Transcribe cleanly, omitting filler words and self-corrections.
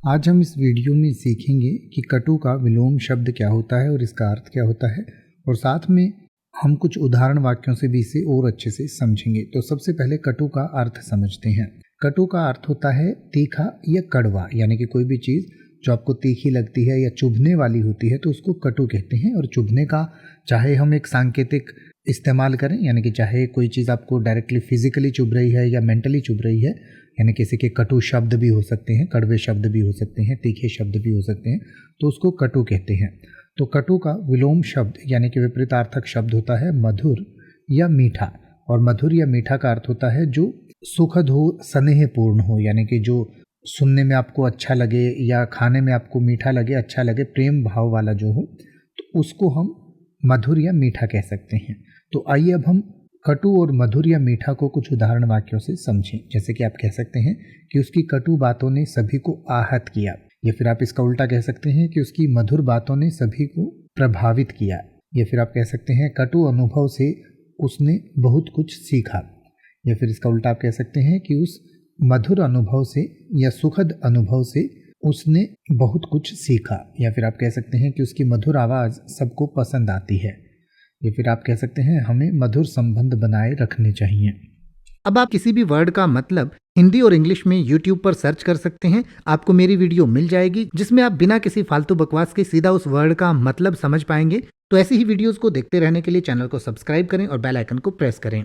आज हम इस वीडियो में सीखेंगे कि कटु का विलोम शब्द क्या होता है और इसका अर्थ क्या होता है, और साथ में हम कुछ उदाहरण वाक्यों से भी इसे और अच्छे से समझेंगे। तो सबसे पहले कटु का अर्थ समझते हैं। कटु का अर्थ होता है तीखा या कड़वा, यानी कि कोई भी चीज़ जो आपको तीखी लगती है या चुभने वाली होती है तो उसको कटु कहते हैं। और चुभने का चाहे हम एक सांकेतिक इस्तेमाल करें, यानी कि चाहे कोई चीज़ आपको डायरेक्टली फिजिकली चुभ रही है या मेंटली चुभ रही है, यानी किसी के कटु शब्द भी हो सकते हैं, कड़वे शब्द भी हो सकते हैं, तीखे शब्द भी हो सकते हैं, तो उसको कटु कहते हैं। तो कटु का विलोम शब्द यानी कि विपरीतार्थक शब्द होता है मधुर या मीठा। और मधुर या मीठा का अर्थ होता है जो सुखद हो, स्नेहपूर्ण हो, यानी कि जो सुनने में आपको अच्छा लगे या खाने में आपको मीठा लगे, अच्छा लगे, प्रेम भाव वाला जो हो, तो उसको हम मधुर या मीठा कह सकते हैं। तो आइए अब हम कटु और मधुर या मीठा को कुछ उदाहरण वाक्यों से समझें। जैसे कि आप कह सकते हैं कि उसकी कटु बातों ने सभी को आहत किया, या फिर आप इसका उल्टा कह सकते हैं कि उसकी मधुर बातों ने सभी को प्रभावित किया, या फिर आप कह सकते हैं कटु अनुभव से उसने बहुत कुछ सीखा, या फिर इसका उल्टा आप कह सकते हैं कि उस मधुर अनुभव से या सुखद अनुभव से उसने बहुत कुछ सीखा, या फिर आप कह सकते हैं कि उसकी मधुर आवाज़ सबको पसंद आती है, या फिर आप कह सकते हैं हमें मधुर संबंध बनाए रखने चाहिए। अब आप किसी भी वर्ड का मतलब हिंदी और इंग्लिश में YouTube पर सर्च कर सकते हैं। आपको मेरी वीडियो मिल जाएगी जिसमें आप बिना किसी फालतू बकवास के सीधा उस वर्ड का मतलब समझ पाएंगे। तो ऐसी ही वीडियोस को देखते रहने के लिए चैनल को सब्सक्राइब करें और बेल आइकन को प्रेस करें।